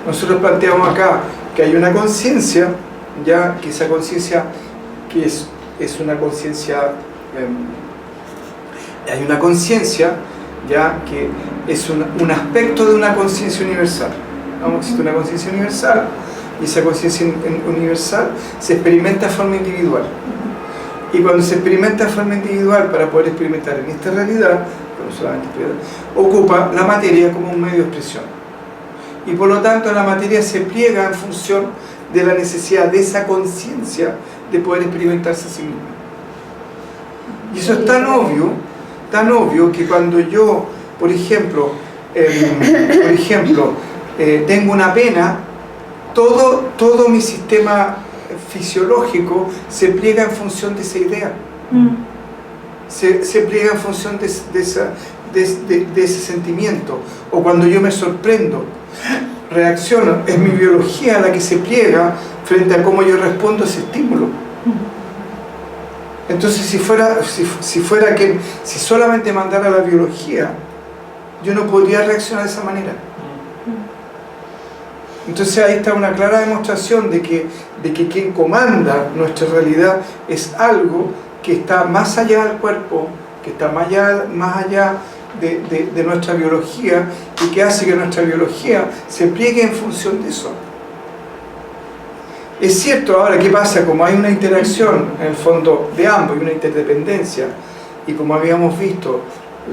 Nosotros planteamos acá que hay una conciencia, ya que esa conciencia que es una conciencia, hay una conciencia ya que es un aspecto de una conciencia universal. ¿No? Existe una conciencia universal y esa conciencia universal se experimenta de forma individual. Y cuando se experimenta de forma individual para poder experimentar en esta realidad, no solamente ocupa la materia como un medio de expresión. Y por lo tanto la materia se pliega en función de la necesidad de esa conciencia de poder experimentarse a sí misma. Y eso es tan obvio que cuando yo, por ejemplo, tengo una pena, todo mi sistema fisiológico se pliega en función de esa idea. Se pliega en función de ese sentimiento. O cuando yo me sorprendo, reacciono, es mi biología la que se pliega frente a cómo yo respondo a ese estímulo. Entonces si solamente mandara la biología, yo no podría reaccionar de esa manera. Entonces ahí está una clara demostración de que quien comanda nuestra realidad es algo que está más allá del cuerpo, que está más allá de nuestra biología y que hace que nuestra biología se pliegue en función de eso. Es cierto, ahora, ¿qué pasa? Como hay una interacción en el fondo de ambos y una interdependencia, y como habíamos visto,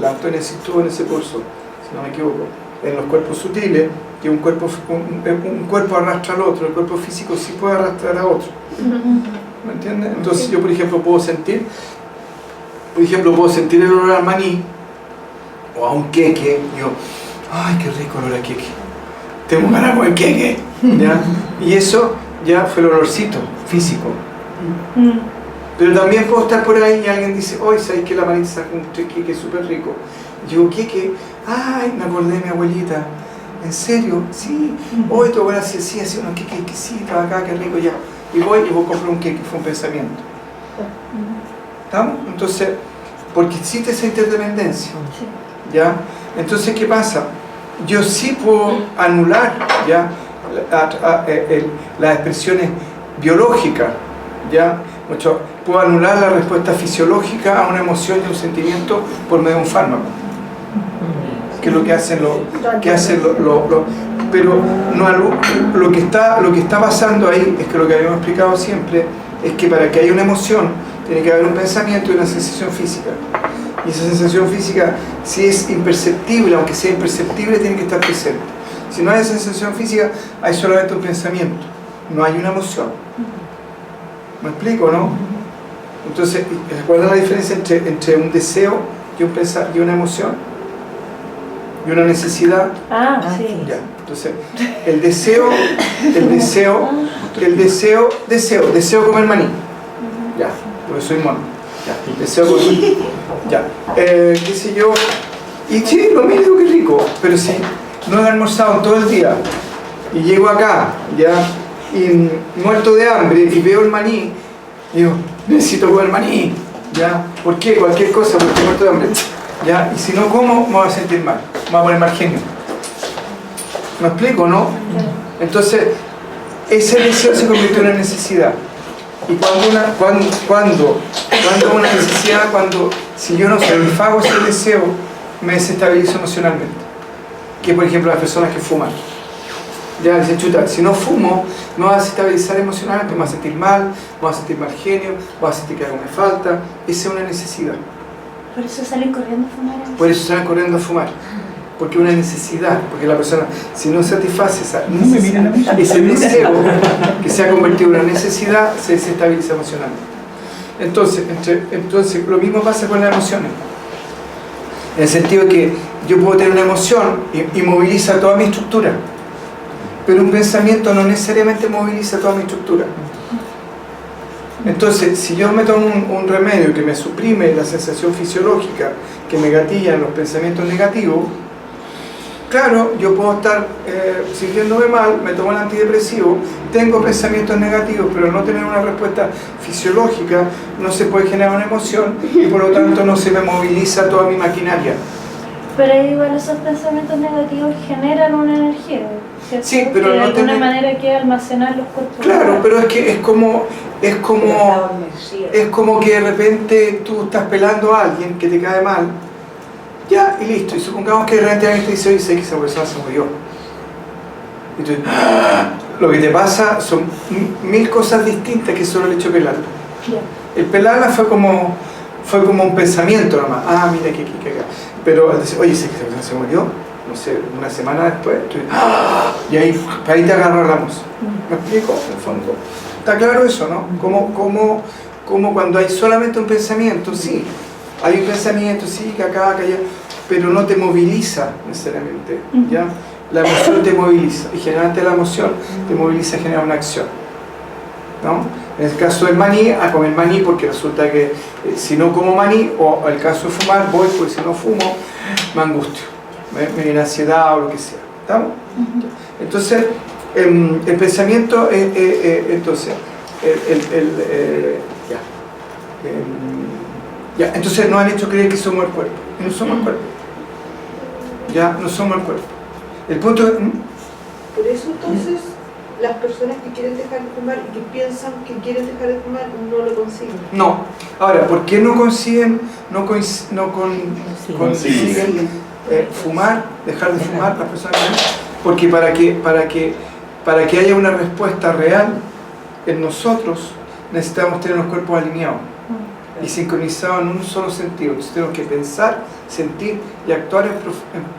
la Antonia sí estuvo en ese curso, si no me equivoco, en los cuerpos sutiles, que un cuerpo arrastra al otro, el cuerpo físico sí puede arrastrar a otro. ¿Me entiendes? Entonces yo, por ejemplo, puedo sentir el olor al maní o a un queque, y yo, ¡ay, qué rico olor a queque! Tengo ganas de comer queque, ¿ya? Y eso ya fue el olorcito físico. Pero también puedo estar por ahí y alguien dice, hoy ¿sabes que la Marita sacó un queque súper rico? Y yo, ¿queque? ¡Ay, me acordé de mi abuelita! ¿En serio? Sí. Hoy tu abuela hacía unos quequecitos acá, qué rico ya. Y voy compro un queque, fue un pensamiento. ¿Estamos? Entonces, porque existe esa interdependencia. ¿Ya? Entonces, ¿qué pasa? Yo sí puedo anular, ¿ya? Las expresiones biológicas, ¿ya? Puedo anular la respuesta fisiológica a una emoción y un sentimiento por medio de un fármaco, que es lo que hacen pero no, lo que está pasando ahí es que lo que habíamos explicado siempre es que para que haya una emoción tiene que haber un pensamiento y una sensación física, y esa sensación física, si es imperceptible, aunque sea imperceptible, tiene que estar presente. Si no hay sensación física, hay solamente un pensamiento, no hay una emoción. ¿Me explico, no? Entonces, ¿cuál es la diferencia entre un deseo y una emoción? Y una necesidad. Sí. Ya. Entonces, deseo comer maní. Ya, porque soy mono. Ya, deseo comer. Ya. ¿Qué sé yo? Y sí, lo mismo, que rico. Pero si no he almorzado todo el día y llego acá, ya, y muerto de hambre y veo el maní, digo, necesito comer maní, ¿ya? ¿Por qué? Cualquier cosa, porque estoy muerto de hambre, ¿ya? Y si no como, me voy a sentir mal, me voy a poner mal genio. ¿Me explico, no? Entonces, ese deseo se convirtió en una necesidad. Y cuando una necesidad, si yo no satisfago ese deseo, me desestabilizo emocionalmente. Que por ejemplo las personas que fuman. Ya dicen, chuta, si no fumo, me va a desestabilizar emocionalmente, me va a sentir mal, me va a sentir mal genio, me va a sentir que algo me falta. Esa es una necesidad. Por eso salen corriendo a fumar. Por eso salen corriendo a fumar. Porque es una necesidad. Porque la persona, si no satisface ese deseo que se ha convertido en una necesidad, se desestabiliza emocionalmente. Entonces, lo mismo pasa con las emociones. En el sentido de que yo puedo tener una emoción y moviliza toda mi estructura. Pero un pensamiento no necesariamente moviliza toda mi estructura. Entonces, si yo me tomo un remedio que me suprime la sensación fisiológica, que me gatilla en los pensamientos negativos, claro, yo puedo estar sintiéndome mal, me tomo el antidepresivo, tengo pensamientos negativos, pero al no tener una respuesta fisiológica, no se puede generar una emoción y por lo tanto no se me moviliza toda mi maquinaria. Pero igual esos pensamientos negativos generan una energía, ¿cierto? Sí, pero que de no alguna tiene- manera hay que almacenar los cuerpos. Claro, pero es que es como que de repente tú estás pelando a alguien que te cae mal, ya, y listo, y supongamos que de repente alguien te dice, oye, sé que esa persona se murió. Y tú, ¡ah! Lo que te pasa son mil cosas distintas que solo el hecho de pelarla. Ya. El pelarla fue como un pensamiento nomás, mira que acá. Pero al decir, oye, sé que esa persona se murió, no sé, una semana después, ¡ah! Y ahí te agarramos. ¿Me explico? En el fondo. Está claro eso, ¿no? Como cuando hay solamente un pensamiento, sí, hay un pensamiento, sí, que acá, que allá, pero no te moviliza necesariamente, ¿ya? La emoción te moviliza, y generalmente la emoción te moviliza y genera una acción, ¿no? En el caso del maní, a comer maní, porque resulta que si no como maní, o el caso de fumar, voy, porque si no fumo, me angustio, me viene ansiedad o lo que sea, ¿estamos? Entonces, el pensamiento, entonces, entonces nos han hecho creer que somos el cuerpo, y no somos el cuerpo, ya, no somos el cuerpo. El punto es... Por eso entonces las personas que quieren dejar de fumar y que piensan que quieren dejar de fumar no lo consiguen. No. Ahora, ¿por qué no consiguen fumar, dejar de fumar las personas? Porque para que haya una respuesta real en nosotros necesitamos tener los cuerpos alineados y sincronizados en un solo sentido. Entonces tenemos que pensar, sentir y actuar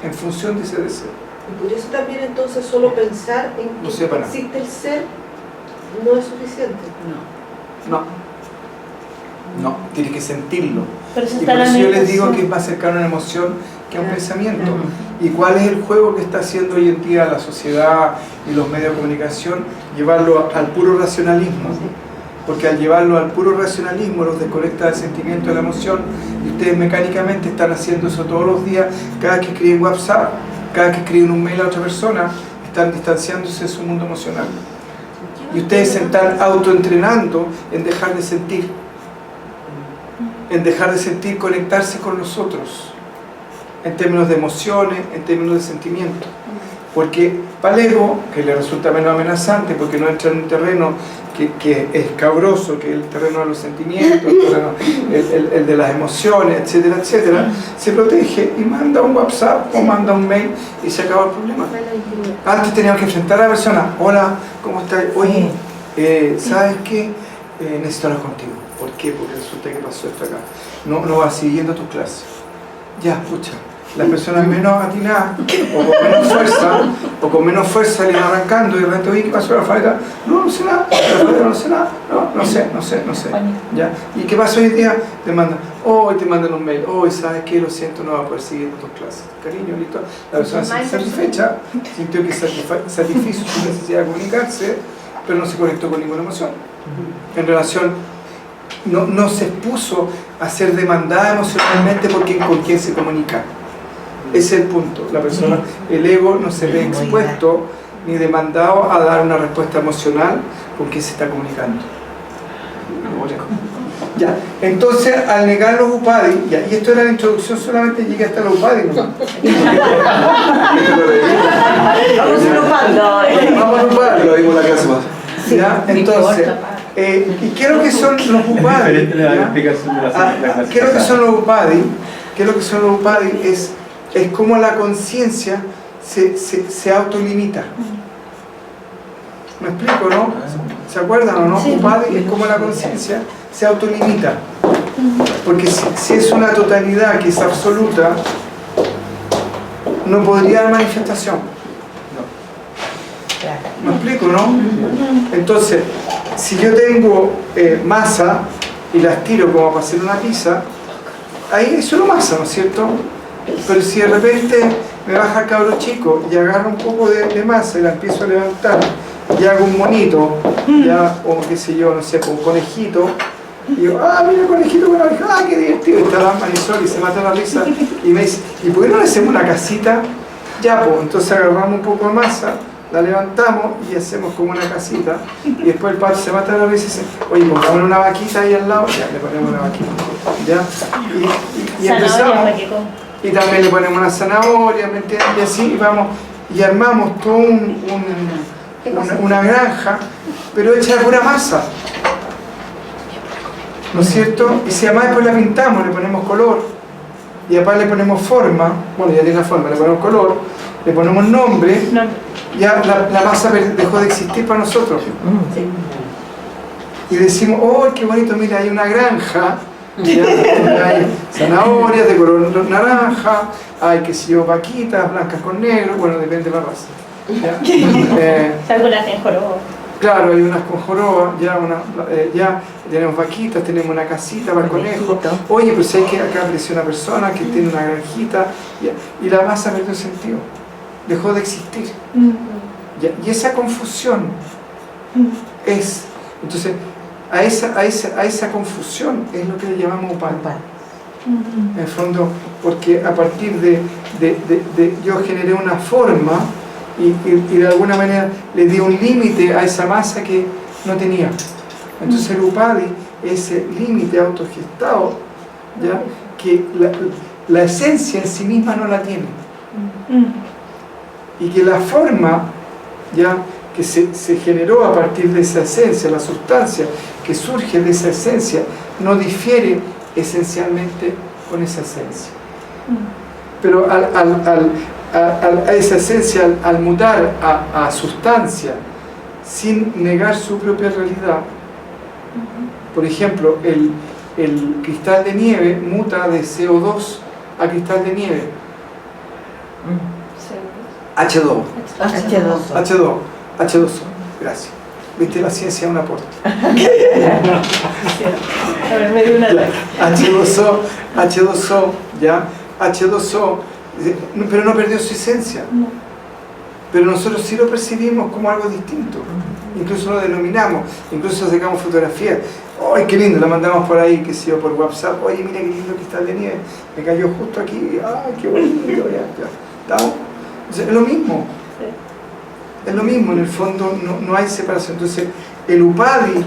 en función de ese deseo. Y por eso también entonces solo pensar en No que sepa nada. existe el ser no es suficiente. No, tienes que sentirlo. Pero eso Y está por la eso yo les digo meditación. que es más cercano a una emoción que a un pensamiento. ¿Y cuál es el juego que está haciendo hoy en día la sociedad y los medios de comunicación? Llevarlo al puro racionalismo. Porque al llevarlo al puro racionalismo los desconecta del sentimiento, de la emoción, y ustedes mecánicamente están haciendo eso todos los días. Cada vez que escriben WhatsApp, cada vez que escriben un mail a otra persona, están distanciándose de su mundo emocional. Y ustedes se están autoentrenando en dejar de sentir. En dejar de sentir, conectarse con nosotros. En términos de emociones, en términos de sentimientos. Porque para el ego, que le resulta menos amenazante, porque no entra en un terreno que es escabroso, que es el terreno de los sentimientos, el de las emociones, etcétera, etcétera, se protege y manda un WhatsApp o manda un mail y se acaba el problema. Antes teníamos que enfrentar a la persona, hola, ¿cómo estás? Oye, ¿sabes qué? Necesito hablar contigo. ¿Por qué? Porque resulta que pasó esto acá. No vas siguiendo tus clases. Ya, escucha. Las personas menos atinadas o con menos fuerza le van arrancando y de repente, oye, ¿qué pasó la falta? No sé nada, no sé nada, no sé. ¿Ya? ¿Y qué pasó hoy día? Te mandan, te mandan un mail, ¿sabes qué? Lo siento, no va a poder seguir tus clases. Cariño, listo. La persona se satisfecha, sintió que satisfizo su necesidad de comunicarse, pero no se conectó con ninguna emoción. En relación, no se expuso a ser demandada emocionalmente porque con quién se comunica. Ese es el punto. La persona, el ego no se ve expuesto ni demandado a dar una respuesta emocional con quien se está comunicando. Ya. Entonces, al negar los upadis, y esto era la introducción, solamente llegué hasta los upadis, ¿no? Vamos a los upadis. Lo vimos en la clase más. ¿Ya? Entonces, ¿y qué es lo que son los upadis? ¿Qué es lo que son los upadis? ¿Qué es lo que son los upadis? Es como la conciencia se autolimita. ¿Me explico, no? ¿Se acuerdan o no? Sí. Upadhi es como la conciencia se autolimita. Porque si es una totalidad que es absoluta, no podría haber manifestación. ¿Me explico, no? Entonces, si yo tengo masa y las tiro como para hacer una pizza, ahí es solo masa, ¿no es cierto? Pero si de repente me baja el cabro chico y agarro un poco de masa y la empiezo a levantar y hago un monito, ya, o qué sé yo, no sé, con un conejito, y digo, mira el conejito con la oreja, qué divertido, y está la Marisol y se mata la risa, y me dice, ¿y por qué no le hacemos una casita? Ya, pues, entonces agarramos un poco de masa, la levantamos y hacemos como una casita, y después el padre se mata la risa y dice, oye, pongámosle una vaquita ahí al lado, ya, le ponemos una vaquita, ya, y empezamos. y también le ponemos una zanahoria, ¿me entiendes? Y así vamos, y armamos todo una granja, pero hecha de pura masa, ¿no es cierto? Y si además después la pintamos, le ponemos color, y aparte le ponemos forma, bueno, ya tiene la forma, le ponemos color, le ponemos nombre, ya la masa dejó de existir para nosotros. Y decimos, oh, qué bonito, mira, hay una granja, ya, hay zanahorias de color naranja, hay, qué sé yo, vaquitas blancas con negro, bueno, depende de la raza. Algunas en joroba. Claro, hay unas con joroba, ya tenemos vaquitas, tenemos una casita para el conejo. Oye, pues hay que acá apareció una persona que tiene una granjita, y la masa perdió sentido, dejó de existir. Y esa confusión es, entonces, a esa confusión es lo que le llamamos upadi. En el fondo, porque a partir de yo generé una forma y de alguna manera le di un límite a esa masa que no tenía. Entonces el upadi, ese límite autogestado, ¿ya? Que la esencia en sí misma no la tiene. Y que la forma, ¿ya? Que se generó a partir de esa esencia, la sustancia que surge de esa esencia, no difiere esencialmente con esa esencia. Pero a esa esencia, al mutar a sustancia, sin negar su propia realidad, por ejemplo, el cristal de nieve muta de CO2 a cristal de nieve. H2. H2O, gracias. ¿Viste? La ciencia es un aporte. H2O, ¿ya? H2O, pero no perdió su esencia. Pero nosotros sí lo percibimos como algo distinto. Incluso lo denominamos, incluso sacamos fotografías. ¡Ay, qué lindo! La mandamos por ahí, que sé yo, por WhatsApp. Oye, mira qué lindo cristal de nieve. Me cayó justo aquí. ¡Ay, qué bonito! Ya. ¿Estamos? Entonces, es lo mismo. Es lo mismo, en el fondo no hay separación. Entonces, el upadi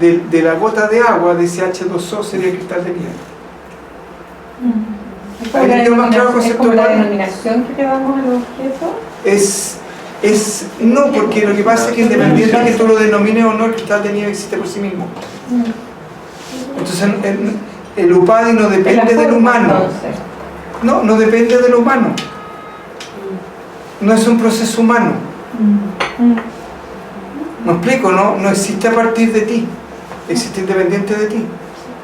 de la gota de agua de ese H2O sería el cristal de nieve. ¿Es como la denominación que le damos al objeto? No, porque lo que pasa es que independiente de que tú lo denomines o no, el cristal de nieve existe por sí mismo. Entonces, el upadi no depende del humano. No depende del humano. No es un proceso humano. ¿Me explico? No existe a partir de ti, existe independiente de ti,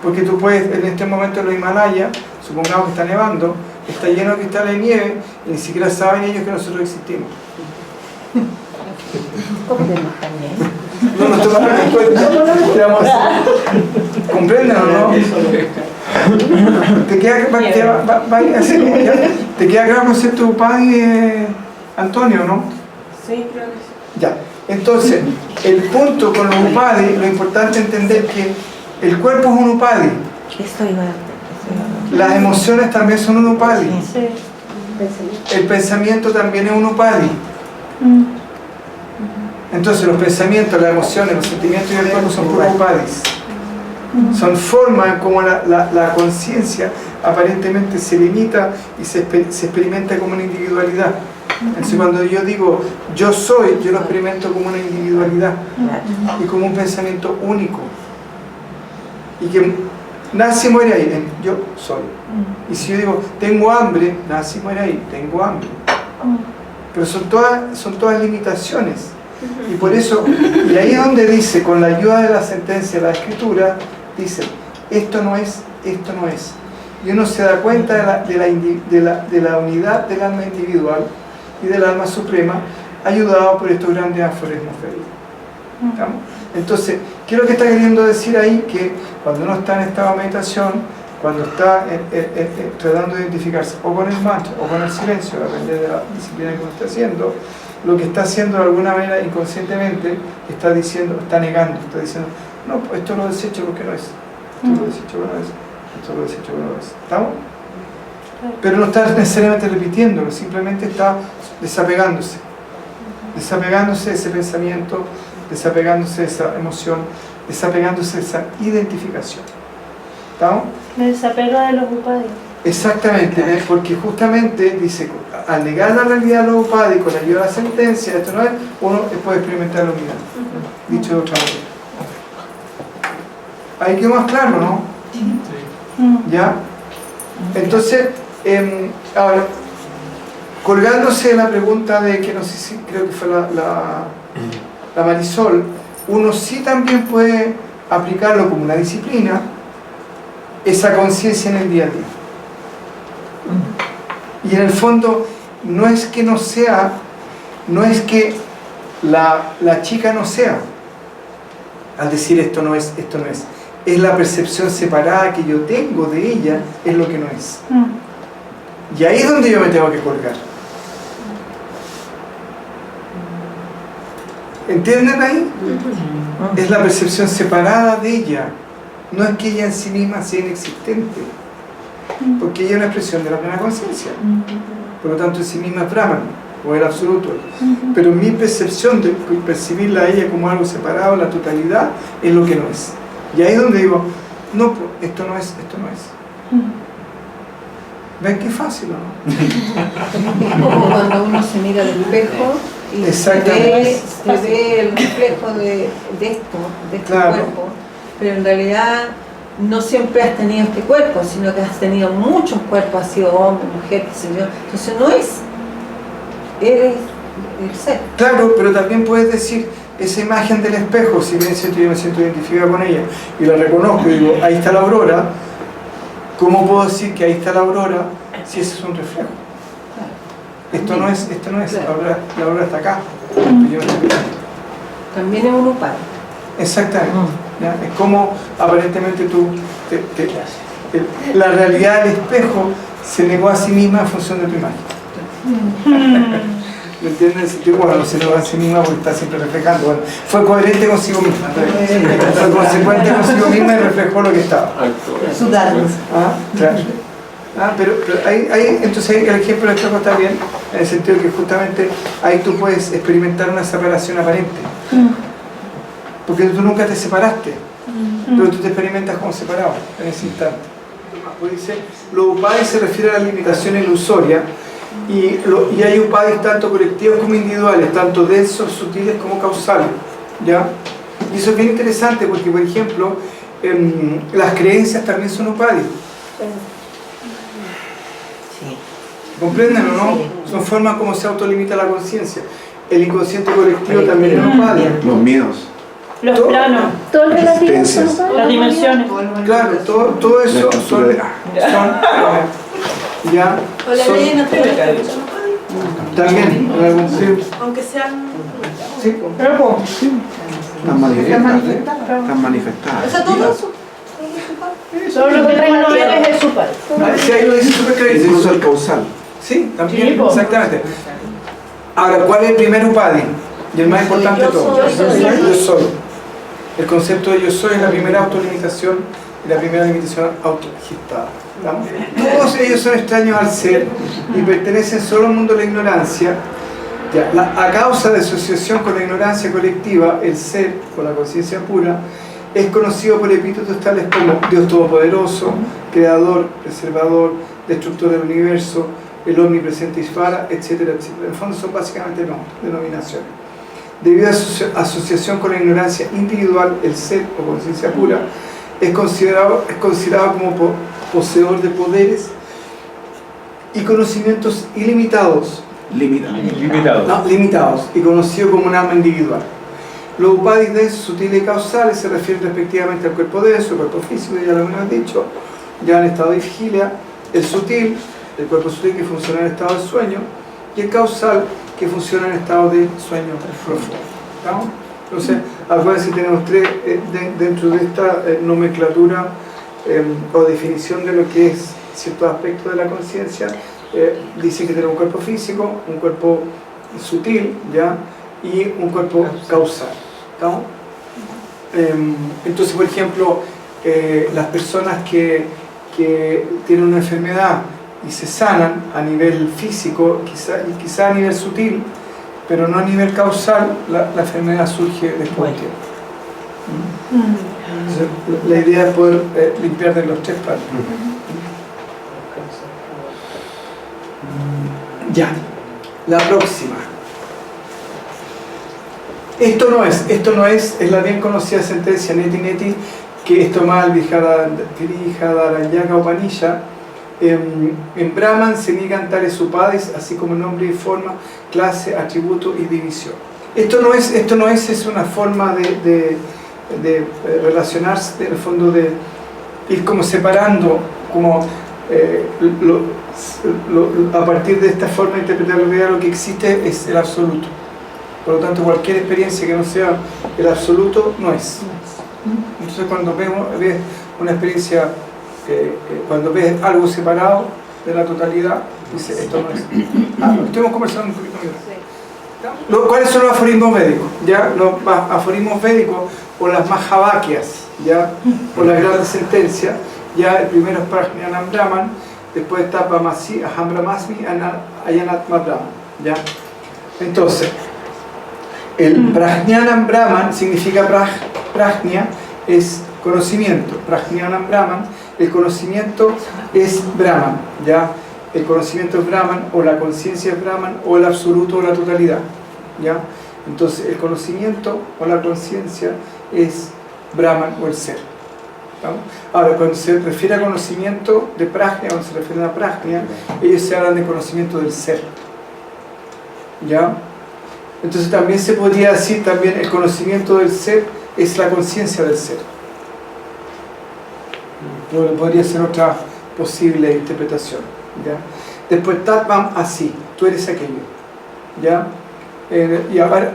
porque tú puedes, en este momento en los Himalayas, supongamos que está nevando, está lleno de cristales de nieve y ni siquiera saben ellos que nosotros existimos. No nos toman en cuenta. ¿Comprenden o no? ¿Te queda claro el concepto de upadi, Antonio, no? Sí, creo que sí. Ya, entonces, el punto con los upadi, lo importante es entender que el cuerpo es un upadi. Las emociones también son un upadi. Sí. El pensamiento también es un upadi. Entonces, los pensamientos, las emociones, los sentimientos y el cuerpo son puros upadis. Son formas como la conciencia aparentemente se limita y se experimenta como una individualidad. Entonces cuando yo digo yo soy, yo lo experimento como una individualidad y como un pensamiento único y que nace y muere ahí, en yo soy. Y si yo digo tengo hambre, nace y muere ahí, tengo hambre. Pero son todas limitaciones. Y por eso, y ahí es donde dice, con la ayuda de la sentencia de la escritura, dice esto no es, esto no es. Y uno se da cuenta de la unidad del alma individual y del alma suprema, ayudado por estos grandes aforismos felices. Entonces, ¿qué es lo que está queriendo decir ahí? Que cuando uno está en estado de meditación, cuando está tratando de identificarse o con el mantra o con el silencio, depende de la disciplina que uno está haciendo, lo que está haciendo de alguna manera inconscientemente está diciendo, está negando, está diciendo, no, esto lo desecho porque no es, esto lo desecho porque no es, esto lo desecho porque no es. ¿Estamos? Pero no está necesariamente repitiéndolo, simplemente está desapegándose de ese pensamiento, desapegándose de esa emoción, desapegándose de esa identificación. ¿Estamos? Me desapego de los upadis. Exactamente, ¿ves? Porque justamente dice, al negar la realidad de lo upadi con la ayuda de la sentencia, esto no es, uno puede experimentar la unidad. Dicho de otra manera. Ahí quedó más claro, ¿no? ¿Ya? Entonces, ahora, colgándose de la pregunta de que no sé si creo que fue la Marisol, uno sí también puede aplicarlo como una disciplina, esa conciencia en el día a día. Y en el fondo no es que no sea, no es que la chica no sea, al decir esto no es, es la percepción separada que yo tengo de ella, es lo que no es. Y ahí es donde yo me tengo que colgar. ¿Entienden ahí? Es la percepción separada de ella. No es que ella en sí misma sea inexistente, porque ella es una expresión de la plena conciencia. Por lo tanto, en sí misma es Brahman, o el absoluto. Pero mi percepción de percibirla a ella como algo separado, la totalidad, es lo que no es. Y ahí es donde digo, no, esto no es, esto no es. ¿Ven qué fácil, no? Es como cuando uno se mira al espejo y se ve el reflejo de este Claro. cuerpo, pero en realidad no siempre has tenido este cuerpo, sino que has tenido muchos cuerpos, has sido hombre, mujer, qué sé yo. Entonces no es, eres el ser. Claro, pero también puedes decir, esa imagen del espejo, si bien siento, yo me siento identificada con ella y la reconozco y digo, ahí está la aurora, ¿cómo puedo decir que ahí está la aurora si ese es un reflejo? Esto no es, Claro. la aurora está acá. También es un upadi. Exactamente. ¿Ya? Es como aparentemente tú, la realidad del espejo se negó a sí misma en función de tu imagen. ¿Me entiendes? Bueno, se negó a sí misma porque está siempre reflejando. Bueno, fue coherente consigo misma. Fue consecuente consigo misma y reflejó lo que estaba. Su dharma. Claro. Pero entonces ahí el ejemplo del espejo está bien, en el sentido que justamente ahí tú puedes experimentar una separación aparente. Porque tú nunca te separaste, pero tú te experimentas como separado en ese instante. Pues dice, los upadis se refiere a la limitación ilusoria y hay upadis tanto colectivos como individuales, tanto densos, sutiles como causales. ¿Ya? Y eso es bien interesante porque, por ejemplo, las creencias también son upadis. ¿Comprenden o no? Son formas como se autolimita la conciencia. El inconsciente colectivo también es upadi. Los miedos. Los planos, todo el relativo son las dimensiones. Claro, todo eso son ya. O la ley natural. También, en algún sentido. Aunque sean. Sí. Están manifestadas. Están manifestadas. O sea, todo eso. Todo lo que tú no eres es súper. Si ahí lo dice súper clarísimo. Incluso el causal. Sí, también, Sí, po. exactamente. Ahora, ¿cuál es el primer upadi? Y el más importante de todos. Yo soy. El concepto de yo soy es la primera autolimitación y la primera limitación autogestada. Todos ellos son extraños al ser y pertenecen solo al mundo de la ignorancia. Ya, a causa de asociación con la ignorancia colectiva, el ser, con la conciencia pura, es conocido por epítetos tales como Dios Todopoderoso, Creador, Preservador, Destructor del Universo, el Omnipresente Isvara, etcétera, etcétera. En el fondo son básicamente denominaciones. Debido a su asociación con la ignorancia individual, el ser o conciencia pura es considerado como poseedor de poderes y conocimientos ilimitados. Limitados y conocido como un alma individual. Los upadis densos, sutiles y causales se refieren respectivamente al cuerpo denso, el cuerpo físico, ya lo hemos dicho, ya en estado de vigilia, el sutil, el cuerpo sutil que funciona en estado de sueño, y el causal que funciona en estado de sueño profundo. ¿No? Entonces, acuérdense que tenemos tres dentro de esta nomenclatura o definición de lo que es ciertos aspectos de la conciencia. Dice que tenemos un cuerpo físico, un cuerpo sutil, ¿ya? Y un cuerpo causal. ¿No? Entonces, por ejemplo, las personas que tienen una enfermedad y se sanan a nivel físico, quizá a nivel sutil, pero no a nivel causal, la enfermedad surge después de tiempo. Entonces, la idea es poder limpiar de los tres palos. Ya, la próxima. Esto no es la bien conocida sentencia Neti Neti, que es tomada el Vijayadharanyaka Upanishad. En Brahman se niegan tales upadis, así como nombre y forma, clase, atributo y división. Esto no es una forma de relacionarse, en el fondo de ir como separando, como a partir de esta forma de interpretar la realidad, lo que existe es el absoluto. Por lo tanto, cualquier experiencia que no sea el absoluto no es. Entonces, cuando ves una experiencia, cuando ves algo separado de la totalidad, dices, esto no es. Estamos conversando un poquito más. ¿Cuáles son los aforismos védicos? ¿Ya? Los aforismos védicos o las Mahavākyas, ¿ya? O las grandes sentencias. Ya el primero es Prajñanam Brahman, después está Pamasi, Aham Brahmasmi, Ayanatma Brahman, ¿ya? Entonces, el Prajñanam Brahman significa Prajña, es conocimiento. Prajñanam Brahman, el conocimiento es Brahman, ¿ya? El conocimiento es Brahman, o la conciencia es Brahman, o el absoluto o la totalidad, ¿ya? Entonces, el conocimiento o la conciencia es Brahman o el ser, ¿no? Ahora, cuando se refiere a conocimiento de Prajña, cuando se refiere a Prajña, ellos se hablan de conocimiento del ser, ¿ya? Entonces también se podría decir también el conocimiento del ser es la conciencia del ser. Podría ser otra posible interpretación, ¿ya? Después Tatvam así, tú eres aquello, ¿ya? Y ahora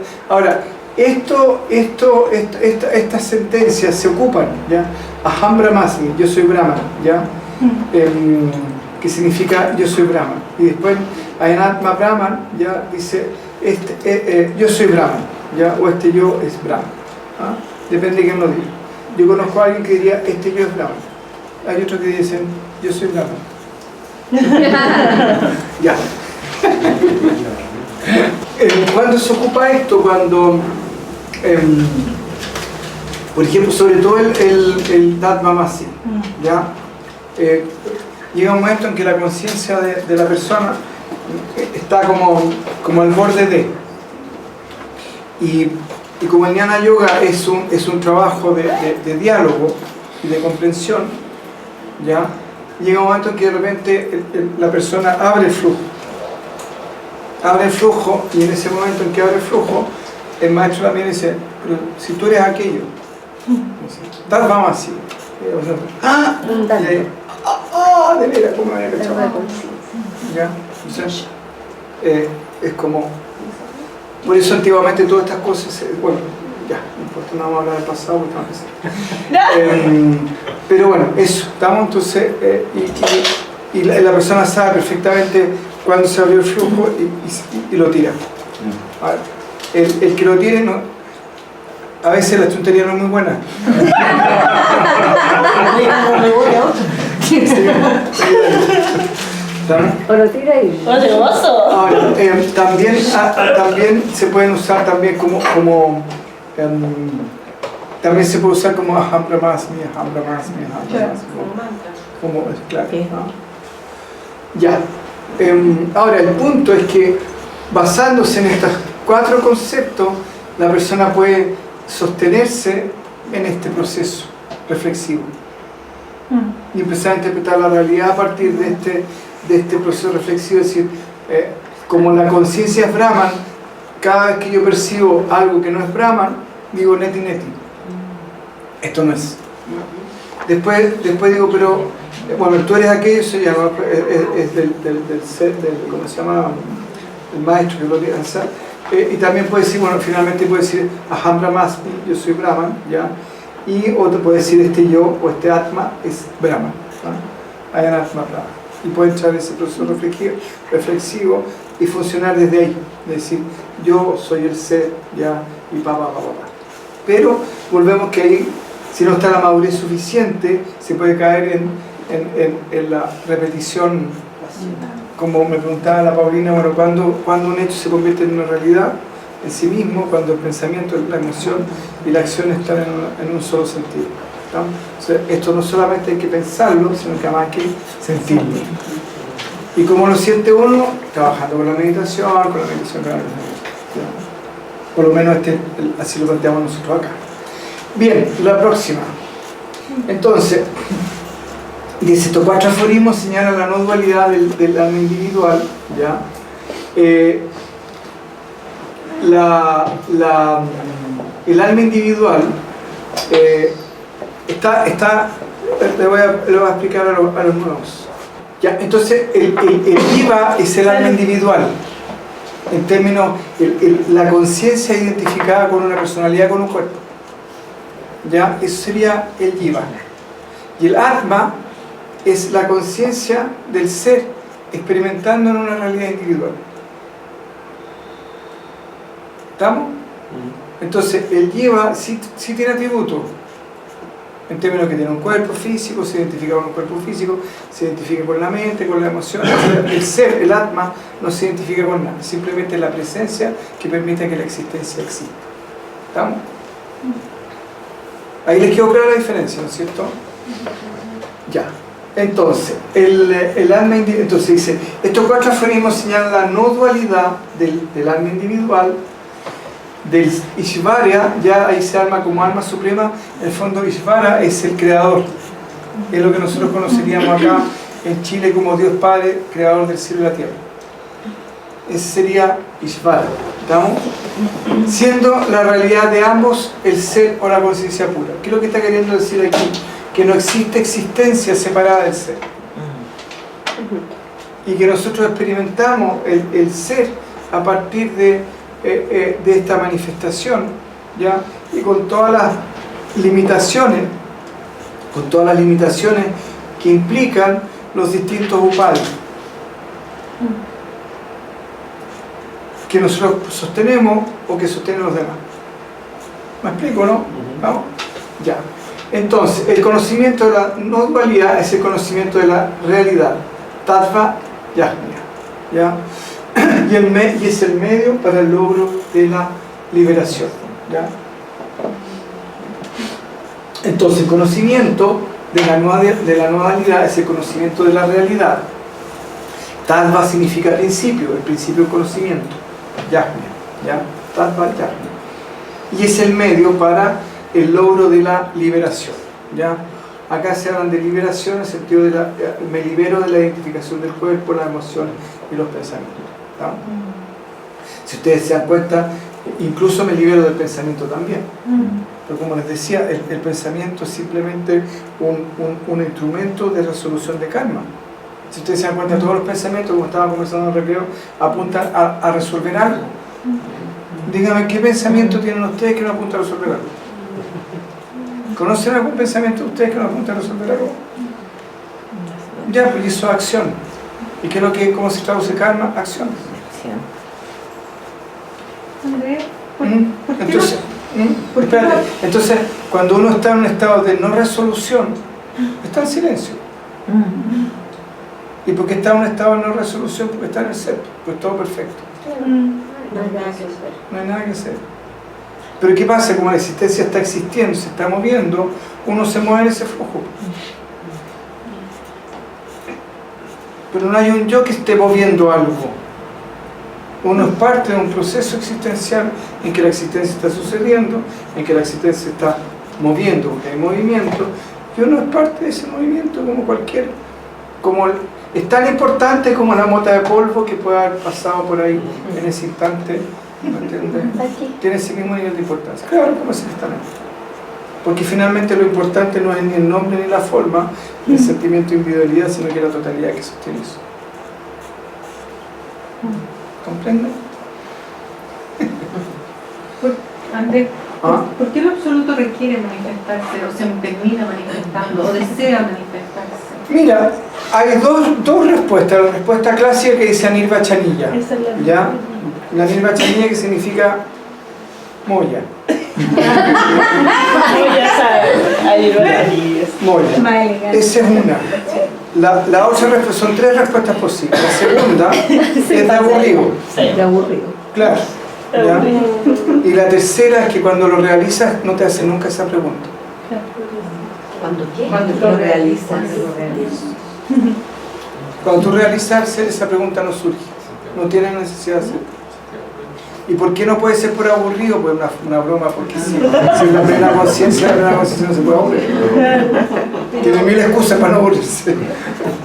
estas sentencias se ocupan, ¿ya? Aham Brahmasmi, yo soy Brahman, ¿ya? Que significa yo soy Brahman. Y después Ayanatma Brahman, ya dice yo soy Brahman, ¿ya? O este yo es Brahman, ¿ah? Depende de quién lo diga. Yo conozco a alguien que diría este yo es Brahman. Hay otros que dicen yo soy Brahman. Ya. ¿Cuándo se ocupa esto? Cuando por ejemplo, sobre todo el Tattvamasi, ¿ya? Llega un momento en que la conciencia de la persona está como al borde de, y como el Jnana Yoga es un trabajo de diálogo y de comprensión, ¿ya? Llega un momento en que de repente la persona abre el flujo, y en ese momento en que abre el flujo, el maestro también dice, pero si tú eres aquello, Tattvamasi, de veras, ¿cómo me había cachado? ¿Ya? Entonces, es como, por eso antiguamente todas estas cosas, bueno, ya, no importa, no vamos a hablar del pasado, pero bueno, eso, estamos entonces, y la persona sabe perfectamente cuándo se abrió el flujo y lo tira. Ahora, el que lo tire, no, a veces la tontería no es muy buena. O lo tira ahí. Ahora, también se pueden usar también como también se puede usar como Aham Brahmasmi, como claro, ¿no? Ya. Ahora el punto es que basándose en estos 4 conceptos, la persona puede sostenerse en este proceso reflexivo y empezar a interpretar la realidad a partir de este proceso reflexivo. Es decir, como la conciencia es Brahman, cada vez que yo percibo algo que no es Brahman, digo neti neti, esto no es. Después digo, pero bueno, tú eres aquello, se llama, es del ¿cómo se llama? El maestro que lo tiene. Y también puede decir, bueno, finalmente puede decir Aham Brahmasmi, yo soy Brahman, ¿ya? Y otro puede decir este yo o este Atma es Brahman, ¿no? Ayanatma Brahman. Y puede entrar ese proceso reflexivo y funcionar desde ahí, es decir, yo soy el ser, ¿ya? Y pa. Pero volvemos que ahí, si no está la madurez suficiente, se puede caer en la repetición. Como me preguntaba la Paulina, bueno, ¿cuándo un hecho se convierte en una realidad en sí mismo? Cuando el pensamiento, la emoción y la acción están en un solo sentido, ¿no? O sea, esto no solamente hay que pensarlo, sino que además hay que sentirlo. ¿Y cómo lo siente uno? Trabajando con la meditación, ¿ya? Por lo menos así lo planteamos nosotros acá. Bien, la próxima. Entonces, dice, estos 4 aforismos señalan la no dualidad del alma individual, ¿ya? El alma individual le voy a explicar a los nuevos. ¿Ya? Entonces, el jiva es el alma individual. En términos, la conciencia identificada con una personalidad, con un cuerpo. ¿Ya? Eso sería el jiva. Y el atma es la conciencia del ser experimentando en una realidad individual. ¿Estamos? Entonces, el jiva sí tiene atributos. En términos que tiene un cuerpo físico, se identifica con un cuerpo físico, se identifica con la mente, con la emoción. El ser, el atma, no se identifica con nada, simplemente es la presencia que permite que la existencia exista. ¿Estamos? Ahí les quedó clara la diferencia, ¿no es cierto? Ya. Entonces, el alma individual, entonces dice, estos 4 aforismos señalan la no dualidad del alma individual, del Ishvara. Ya ahí se arma como alma suprema. En el fondo, Ishvara es el creador, es lo que nosotros conoceríamos acá en Chile como Dios Padre, creador del cielo y la tierra. Ese sería Ishvara. ¿Estamos? Siendo la realidad de ambos el ser o la conciencia pura. ¿Qué es lo que está queriendo decir aquí? Que no existe existencia separada del ser, y que nosotros experimentamos el ser a partir de esta manifestación, ¿ya? Y con todas las limitaciones que implican los distintos upadis que nosotros sostenemos o que sostienen los demás. ¿Me explico, no? ¿Vamos? Ya. Entonces, el conocimiento de la no dualidad es el conocimiento de la realidad, tattva yajna, ¿ya? Y es el medio para el logro de la liberación, ¿ya? Entonces, el conocimiento de la no dualidad es el conocimiento de la realidad. Tattva significa principio, el principio del conocimiento, yajna, ¿ya? Tattva yajna. Y es el medio para el logro de la liberación, ¿ya? Acá se hablan de liberación en el sentido de me libero de la identificación del cuerpo, las emociones y los pensamientos, ¿tá? Si ustedes se dan cuenta, incluso me libero del pensamiento también, pero como les decía, el pensamiento es simplemente un instrumento de resolución de karma. Si ustedes se dan cuenta, todos los pensamientos, como estaba conversando en el recreo, apuntan a resolver algo. Díganme, ¿qué pensamiento tienen ustedes que no apunta a resolver algo? ¿Conocen algún pensamiento de ustedes que no apunta a resolver algo? Ya, pues eso es acción. ¿Y qué es lo que, cómo se traduce karma? Acción. Entonces, cuando uno está en un estado de no resolución, está en silencio. ¿Y por qué está en un estado de no resolución? Porque está en el ser, pues todo perfecto. No hay nada que hacer. No hay nada que hacer. Pero ¿qué pasa? Como la existencia está existiendo, se está moviendo, uno se mueve en ese flujo. Pero no hay un yo que esté moviendo algo. Uno es parte de un proceso existencial en que la existencia está sucediendo, en que la existencia está moviendo, porque hay movimiento, y uno es parte de ese movimiento como cualquier. Es tan importante como la mota de polvo que puede haber pasado por ahí en ese instante. ¿Me entiendes? Tiene ese mismo nivel de importancia. Claro, como es instante. Porque finalmente lo importante no es ni el nombre ni la forma, ni el sentimiento de individualidad, sino que la totalidad que sostiene eso. ¿Comprenden? Andrés, ¿por qué lo absoluto requiere manifestarse o se termina manifestando o desea manifestarse? Mira, hay dos respuestas. La respuesta clásica que dice Anirvachanilla, ¿ya? La Anirvachanilla, que significa moya. Moya. Esa es una. La otra respuesta, son 3 respuestas posibles. La segunda es de aburrido. De aburrido. Claro. ¿Ya? Y la tercera es que cuando lo realizas no te hacen nunca esa pregunta. Cuando lo realizas. Cuando tú realizas el ser, esa pregunta no surge, no tienes necesidad de hacer. ¿Y por qué no puede ser por aburrido? Pues una broma, porque si la plena conciencia no se puede aburrir. Tiene mil excusas para no aburrirse.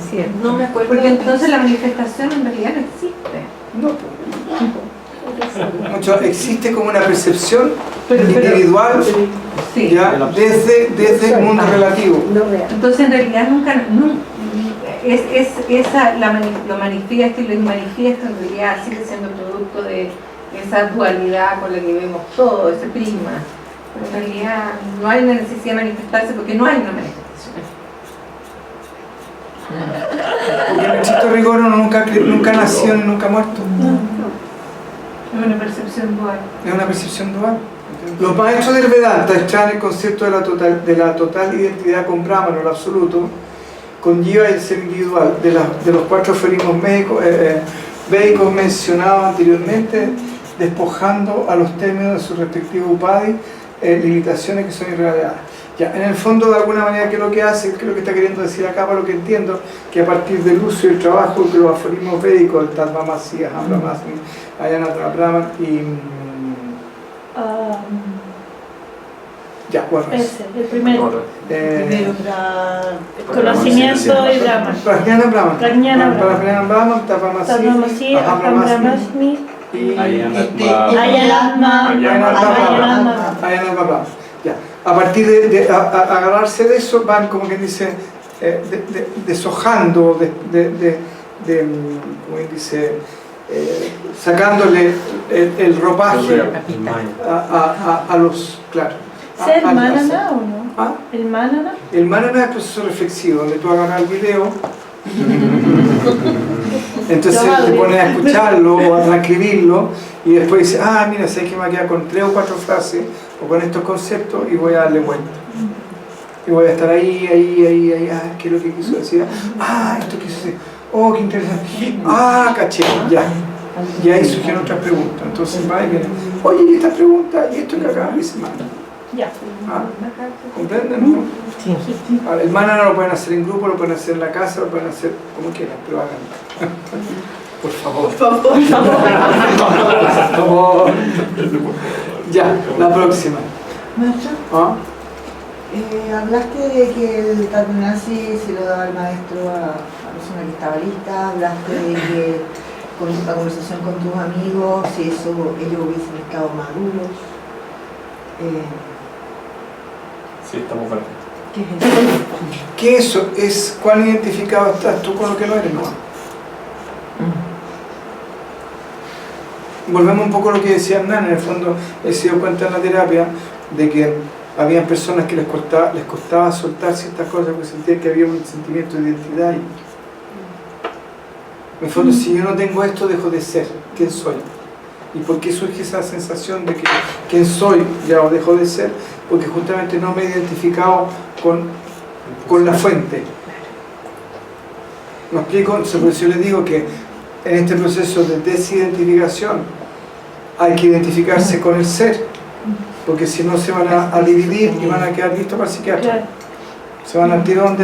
Sí, no me acuerdo. Porque entonces la manifestación en realidad no existe. No, mucho, existe como una percepción individual Sí. ya, desde el mundo relativo. Entonces en realidad lo manifiesto y lo inmanifiesto en realidad sigue siendo producto de esa dualidad con la que vemos todo, ese prisma. Pero en realidad no hay una necesidad de manifestarse porque no hay una manifestación. Porque el estricto rigor uno nunca nació ni nunca muerto. Es una percepción dual. Es una percepción dual. Los maestros del Vedanta extraen el concepto de la total identidad con Brahman, el absoluto, con Jiva y el ser individual, de los 4 aforismos védicos mencionados anteriormente, despojando a los términos de su respectivo upadhi limitaciones que son irreales. Ya, en el fondo, de alguna manera, ¿qué es lo que hace? ¿Qué es lo que está queriendo decir acá? Para lo que entiendo, que a partir del uso y el trabajo de los aforismos védicos, el Tatvamasi, Aham Brahmasmi, Ayanatra Brahman y... ya, bueno. Ese, el primero. Primero Conocimiento y Brahman. Prajnana Brahman. Prajnana Brahman. Prajnana Brahman, Tatvamasi, Tatvamasi, Aham Aham Brahmasmi Brahmasmi, y Ayanatma, Ayanatma. Ayanatma Brahman. Ya. A partir de agarrarse de eso, van, como quien dice, deshojando, como quien dice, sacándole el ropaje a los, claro. ¿Es el manana o no? ¿Ah? ¿El manana? El manana es el proceso reflexivo, donde tú agarras el video, entonces te pones a escucharlo o a transcribirlo y después dices, mira, sé que me queda con 3 o 4 frases o con estos conceptos y voy a darle vuelta. Y voy a estar ahí, ¿qué es lo que quiso decir? Esto quiso decir, qué interesante, caché, ya. Y ahí surgen otras preguntas. Entonces va y viene, oye, y esta pregunta, y esto que acaba de decir, Ya. ¿comprenden? ¿No? Sí. Ahora, el manana lo pueden hacer en grupo, lo pueden hacer en la casa, lo pueden hacer como quieran, pero hagan. Por favor. Por favor. Ya, la próxima. Maestro, hablaste de que el Tatvamasi se lo daba el maestro a la persona que estaba lista, hablaste de que con la conversación con tus amigos, si eso ellos hubiesen estado maduros. Sí, estamos fuertes. ¿Qué eso es? ¿Cuán identificado estás tú con lo que no eres? No. Volvemos un poco a lo que decía Hernán. En el fondo, él se dio cuenta en la terapia de que había personas que les costaba soltar ciertas cosas porque sentían que había un sentimiento de identidad ahí. En el fondo, si yo no tengo esto, dejo de ser. ¿Quién soy? ¿Y por qué surge esa sensación de que quién soy ya o dejo de ser? Porque justamente no me he identificado con la fuente. ¿Me explico? Entonces, yo les digo que en este proceso de desidentificación hay que identificarse con el ser, porque si no se van a dividir y van a quedar listos para el psiquiatra. Claro. Se van a tirar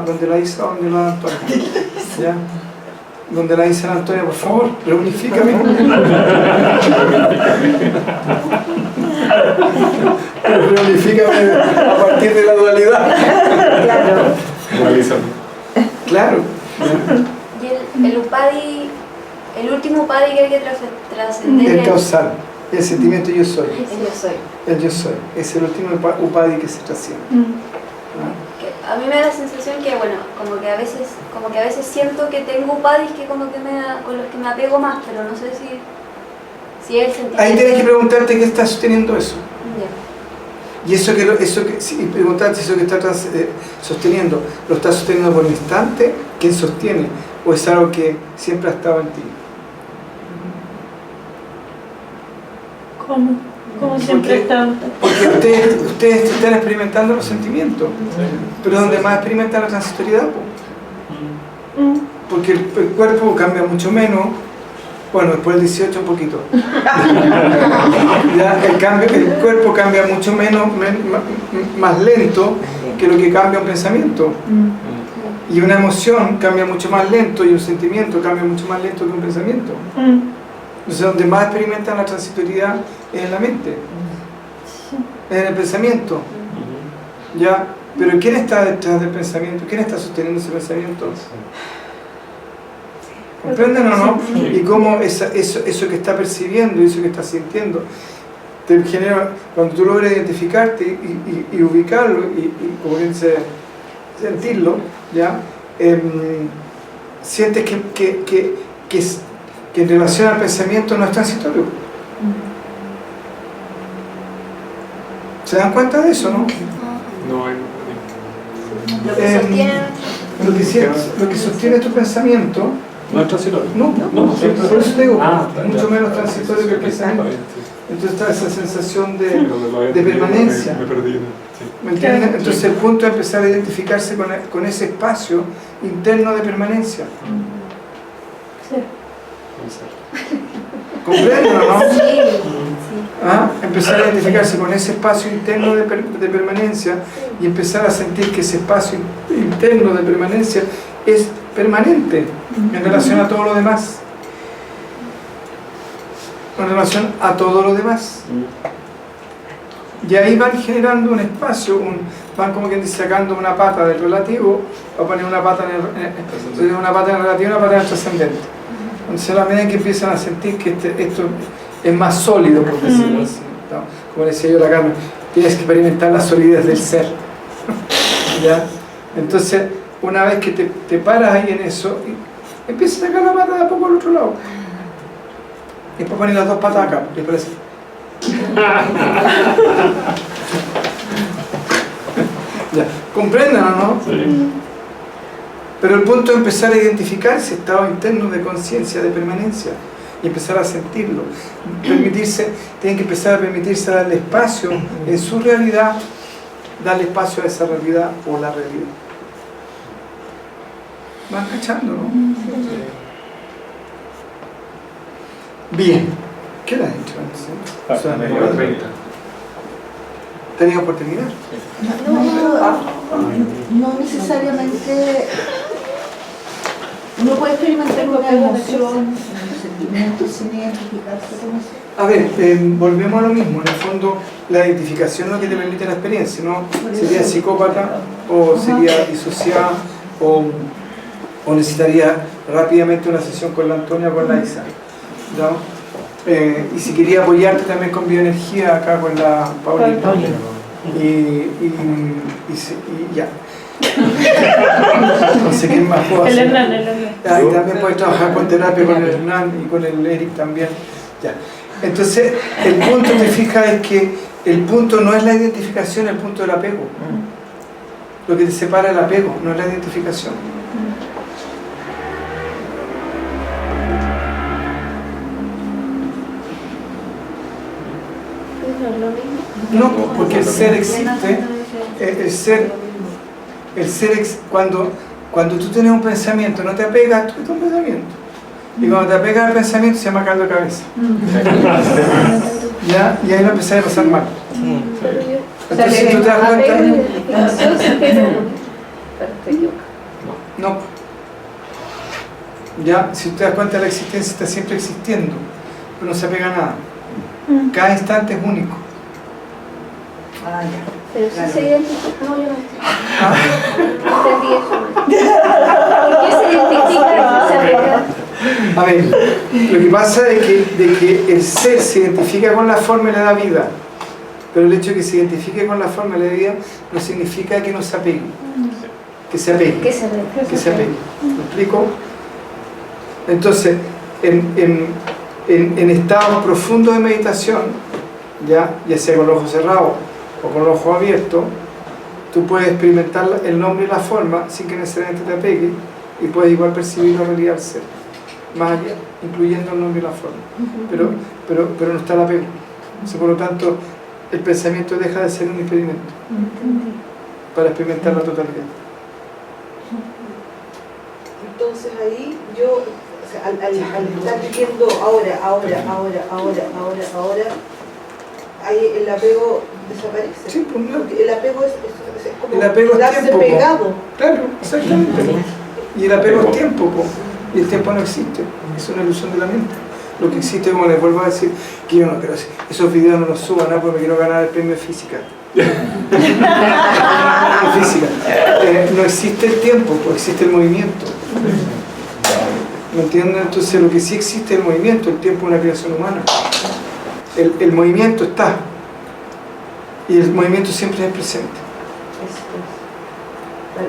donde la Isa o donde la Antonia. ¿Ya? Donde la Isa la Antonia, por favor, reunifícame. Reunifícame a partir de la dualidad. Claro. Y el upadhi, el último upadhi que hay que trascender El causal, el sentimiento yo soy. el yo soy. El yo soy. Es el último upadhi que se trasciende. Que a mí me da la sensación que, bueno, como que a veces siento que tengo upadhis que como que con los que me apego más, pero no sé si es el sentimiento. Ahí tienes que preguntarte qué está sosteniendo eso. Ya. Y si preguntarte eso que está sosteniendo, ¿lo está sosteniendo por un instante? ¿Quién sostiene? ¿O es algo que siempre ha estado en ti? ¿Cómo? ¿Cómo siempre está? Porque ustedes están experimentando los sentimientos, pero donde más experimentan la transitoriedad, porque el cuerpo cambia mucho menos. Bueno, después del 18 un poquito. Ya, el cuerpo cambia mucho menos, más lento que lo que cambia un pensamiento. Y una emoción cambia mucho más lento y un sentimiento cambia mucho más lento que un pensamiento. Entonces, donde más experimentan la transitoriedad es en la mente, es en el pensamiento. ¿Ya? Pero ¿quién está detrás del pensamiento? ¿Quién está sosteniendo ese pensamiento? ¿Comprenden o no? Y cómo eso que está percibiendo y eso que está sintiendo te genera, cuando tú logras identificarte y ubicarlo y como bien dice, sentirlo, ¿ya? Sientes que en relación al pensamiento no es transitorio. ¿Se dan cuenta de eso, no? No hay. Lo que sostiene Lo que sostiene tu pensamiento No es transitorio. no, por eso te digo, mucho menos transitorio que el pensamiento. Sí. Entonces está esa sensación de De permanencia. Me perdí. Sí. ¿Me entiendes? Entonces el punto es empezar a identificarse con ese espacio interno de permanencia. ¿Comprenden o no? ¿Ah? Empezar a identificarse con ese espacio interno de permanencia y empezar a sentir que ese espacio interno de permanencia es permanente en relación a todo lo demás. En relación a todo lo demás. Y ahí van generando un espacio, van como quien dice sacando una pata del relativo, o poner una pata en el relativo y una pata en el trascendente. Entonces a la medida que empiezan a sentir que esto es más sólido, por decirlo así, ¿no? Como decía yo la Carmen, tienes que experimentar la solidez del ser. ¿Ya? Entonces, una vez que te paras ahí en eso, empiezas a sacar la pata de a poco al otro lado. Y después poner las dos patas acá, ¿les parece? Ya, ¿comprenden o no? Sí. Pero el punto es empezar a identificar ese estado interno de conciencia, de permanencia, y empezar a sentirlo. Tienen que empezar a permitirse darle espacio en su realidad, darle espacio a esa realidad o la realidad. ¿Van cachando, no? Bien. ¿Qué le has hecho antes? O sea, Medio 30. ¿Tenías oportunidad? No necesariamente uno puede experimentar una emoción, un sentimiento sin identificarse con eso. A ver, volvemos a lo mismo. En el fondo, la identificación es lo que te permite la experiencia, ¿no? Sería psicópata, o sería disociada, o necesitaría rápidamente una sesión con la Antonia o con la Isa, ¿no? Y si quería apoyarte también con bioenergía acá con la Paulina. Y ya. No sé qué más puedo hacer. El Hernán. Y también puedes trabajar con terapia con el Hernán y con el Eric también. Ya. Entonces, el punto, te fijas, es que el punto no es la identificación, el punto del apego. Lo que te separa es el apego, no es la identificación. No, porque el ser existe, cuando tú tienes un pensamiento, no te apegas a tu pensamiento. Y cuando te apegas al pensamiento se llama caldo de cabeza. ¿Ya? Y ahí lo empezás a pasar mal. Entonces, si tú te das cuenta... No. ¿Ya? Si tú te das cuenta, la existencia está siempre existiendo, pero no se apega a nada. Cada instante es único. Ah, ya. Pero si se identifica, no, yo no ¿Ah? entendí eso. ¿Por qué se identifica? Se apega? A ver, lo que pasa es que el ser se identifica con la forma y le da vida. Pero el hecho de que se identifique con la forma y le da vida no significa que no se apegue. Que se apegue. ¿Qué se apega? Que se apegue. ¿Me explico? Entonces, en estados profundos de meditación, ya sea con los ojos cerrados o con los ojos abiertos, tú puedes experimentar el nombre y la forma sin que necesariamente te apegue y puedes igual percibir la realidad del ser, más allá, incluyendo el nombre y la forma. Pero no está el apego. Entonces, por lo tanto, el pensamiento deja de ser un impedimento para experimentar la totalidad. Entonces ahí yo, o sea, al estar viviendo ahora, ahí el apego desaparece. Sí, pues no. Porque el apego es como El apego es quedarse tiempo, po. pegado. Claro, exactamente. Y el apego es tiempo, po. Y el tiempo no existe. Es una ilusión de la mente. Lo que existe, como les vuelvo a decir, que yo no quiero hacer. Esos videos no los suban, porque me quiero ganar el premio de física. Física. No existe el tiempo, pues existe el movimiento. ¿Me entienden? Entonces lo que sí existe es el movimiento, el tiempo es una creación humana. El movimiento está. Y el movimiento siempre es presente.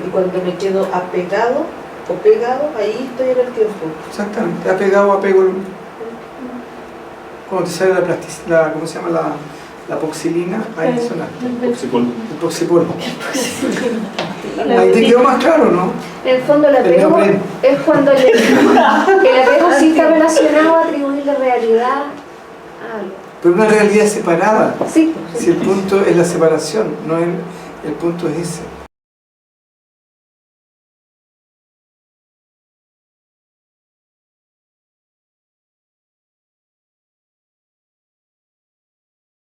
Y cuando me quedo apegado o pegado, ahí estoy en el tiempo. Exactamente. Apegado, apego. Cuando te sale la ¿cómo se llama? La poxilina, ahí sonaste. El poxipol. Ahí te quedó más claro, ¿no? En el fondo el apego neopren. es cuando el apego sí está relacionado a atribuirle realidad a algo. Pero una realidad separada. Sí. Si el punto es la separación, no el punto es ese.